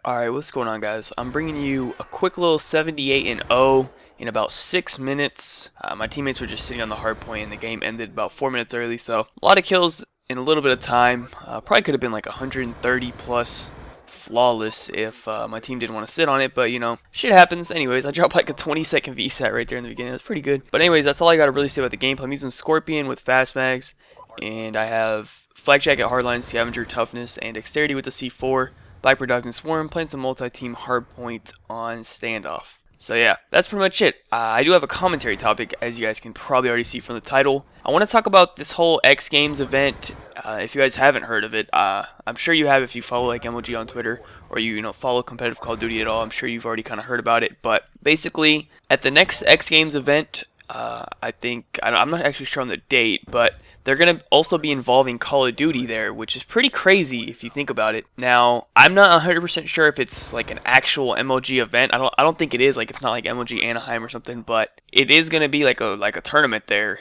Alright, what's going on, guys? I'm bringing you a quick little 78-0 in about 6 minutes. My teammates were just sitting on the hard point and the game ended about 4 minutes early, so a lot of kills in a little bit of time. Probably could have been like 130 plus flawless if my team didn't want to sit on it, but you know, shit happens. Anyways, I dropped like a 20-second VSAT right there in the beginning. It was pretty good. But anyways, that's all I got to really say about the gameplay. I'm using Scorpion with fast mags, and I have Flak Jacket, Hardline, Scavenger, Toughness, and Dexterity with the C4. Viper, Dogs, and Swarm, playing some multi-team hardpoint on Standoff. So yeah, that's pretty much it. I do have a commentary topic, as you guys can probably already see from the title. I want to talk about this whole X Games event. If you guys haven't heard of it, I'm sure you have if you follow like MLG on Twitter, or you know follow competitive Call of Duty at all. I'm sure you've already kind of heard about it. But basically, at the next X Games event, I think, I'm not actually sure on the date, but they're going to also be involving Call of Duty there, which is pretty crazy if you think about it. Now, I'm not 100% sure if it's like an actual MLG event. I don't think it is. Like, it's not like MLG Anaheim or something, but it is going to be like a tournament there.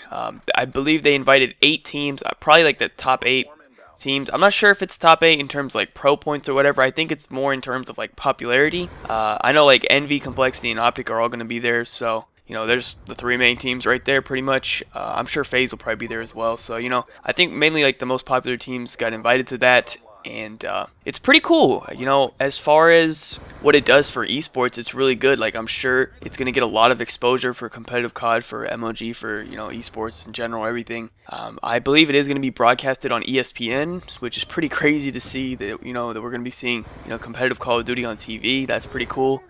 I believe they invited 8 teams, probably like the top 8 teams. I'm not sure if it's top 8 in terms of like pro points or whatever. I think it's more in terms of like popularity. I know like Envy, Complexity, and Optic are all going to be there, so you know, there's the 3 main teams right there pretty much. I'm sure FaZe will probably be there as well. So, you know, I think mainly like the most popular teams got invited to that. And it's pretty cool. You know, as far as what it does for esports, it's really good. Like, I'm sure it's going to get a lot of exposure for competitive COD, for MLG, for, you know, esports in general, everything. I believe it is going to be broadcasted on ESPN, which is pretty crazy to see that, you know, that we're going to be seeing, you know, competitive Call of Duty on TV. That's pretty cool.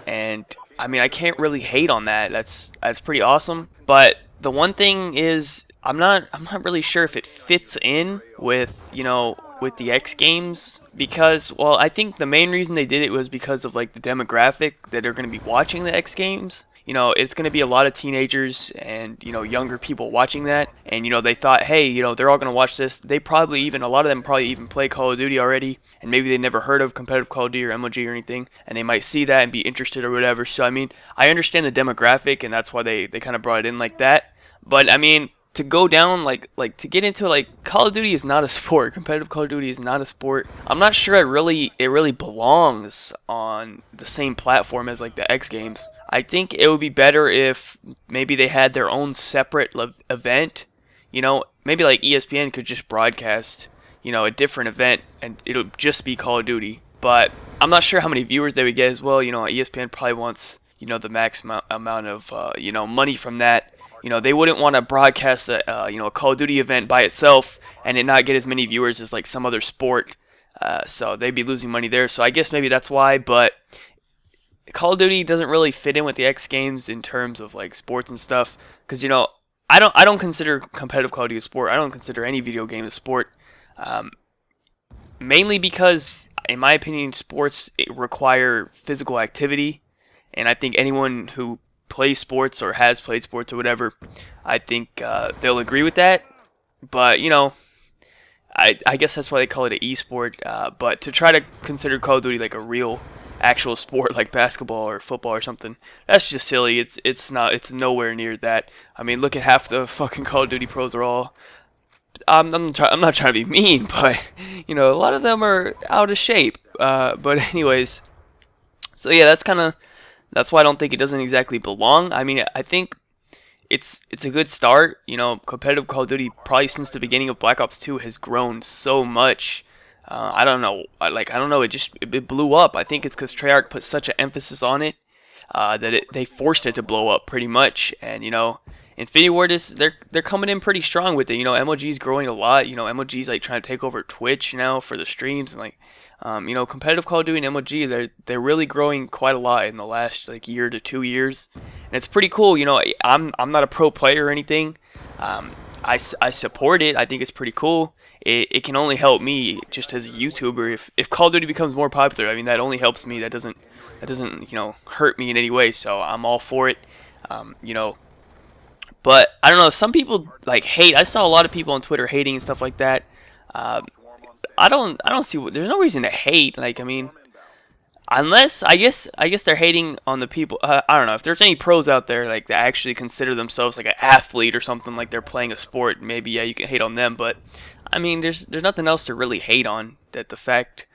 And I mean, I can't really hate on that. That's pretty awesome. But the one thing is, I'm not really sure if it fits in with, you know, with the X Games, because, well, I think the main reason they did it was because of like the demographic that are going to be watching the X Games. You know, it's going to be a lot of teenagers and, you know, younger people watching that. And, you know, they thought, hey, you know, they're all going to watch this. They probably even, a lot of them probably even play Call of Duty already. And maybe they never heard of competitive Call of Duty or MLG or anything. And they might see that and be interested or whatever. So, I mean, I understand the demographic, and that's why they kind of brought it in like that. But, I mean, to go down, like to get into, like, Call of Duty is not a sport. Competitive Call of Duty is not a sport. I'm not sure it really belongs on the same platform as, like, the X Games. I think it would be better if maybe they had their own separate event. You know, maybe like ESPN could just broadcast, you know, a different event and it'll just be Call of Duty. But I'm not sure how many viewers they would get as well. You know, ESPN probably wants, you know, the max amount of, you know, money from that. You know, they wouldn't want to broadcast a, you know, a Call of Duty event by itself and it not get as many viewers as like some other sport. So they'd be losing money there. So I guess maybe that's why, but Call of Duty doesn't really fit in with the X Games in terms of like sports and stuff, because you know I don't consider competitive Call of Duty a sport. I don't consider any video game a sport, mainly because in my opinion sports require physical activity, and I think anyone who plays sports or has played sports or whatever, I think they'll agree with that. But you know, I guess that's why they call it an e-sport. But to try to consider Call of Duty like a real actual sport like basketball or football or something, that's just silly. It's nowhere near that. I mean, look at half the fucking Call of Duty pros are all, I'm not trying to be mean, but you know, a lot of them are out of shape. But anyways, so yeah, that's why I don't think it doesn't exactly belong. I mean, I think it's a good start. You know, competitive Call of Duty probably since the beginning of Black Ops 2 has grown so much. I don't know. I don't know. It blew up. I think it's because Treyarch put such an emphasis on it that they forced it to blow up pretty much. And you know, Infinity Ward they're coming in pretty strong with it. You know, MLG's growing a lot. You know, MLG's like trying to take over Twitch now for the streams, and like you know, competitive Call of Duty and MLG they're really growing quite a lot in the last like year to 2 years, and it's pretty cool. You know, I'm not a pro player or anything. I support it. I think it's pretty cool. It can only help me just as a YouTuber if Call of Duty becomes more popular. I mean, that only helps me. That doesn't you know hurt me in any way. So I'm all for it. You know, but I don't know. Some people like hate. I saw a lot of people on Twitter hating and stuff like that. I don't see. There's no reason to hate. Like, I mean, unless I guess they're hating on the people. I don't know if there's any pros out there like that actually consider themselves like an athlete or something, like they're playing a sport. Maybe yeah, you can hate on them, but I mean, there's nothing else to really hate on. That the fact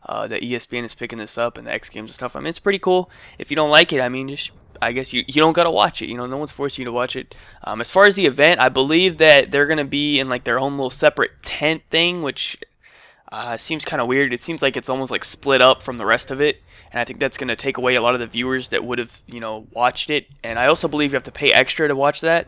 that ESPN is picking this up and the X Games and stuff. I mean, it's pretty cool. If you don't like it, I mean, just I guess you don't gotta watch it. You know, no one's forcing you to watch it. As far as the event, I believe that they're gonna be in like their own little separate tent thing, which seems kind of weird. It seems like it's almost like split up from the rest of it, and I think that's gonna take away a lot of the viewers that would have watched it. And I also believe you have to pay extra to watch that,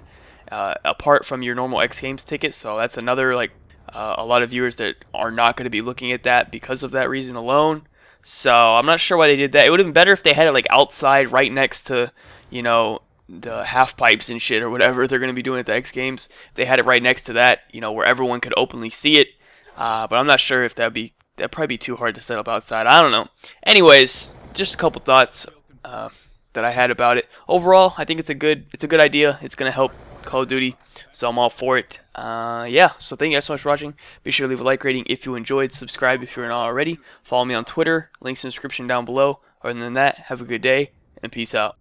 apart from your normal X Games ticket. So that's another like a lot of viewers that are not going to be looking at that because of that reason alone. So I'm not sure why they did that. It would have been better if they had it like outside, right next to, the half pipes and shit or whatever they're going to be doing at the X Games. If they had it right next to that, where everyone could openly see it. But I'm not sure if that'd probably be too hard to set up outside. I don't know. Anyways, just a couple thoughts that I had about it. Overall, I think it's a good idea. It's going to help Call of Duty, so I'm all for it. Yeah, so thank you guys so much for watching. Be sure to leave a like rating if you enjoyed. Subscribe if you're not already. Follow me on Twitter. Links in the description down below. Other than that, have a good day, and peace out.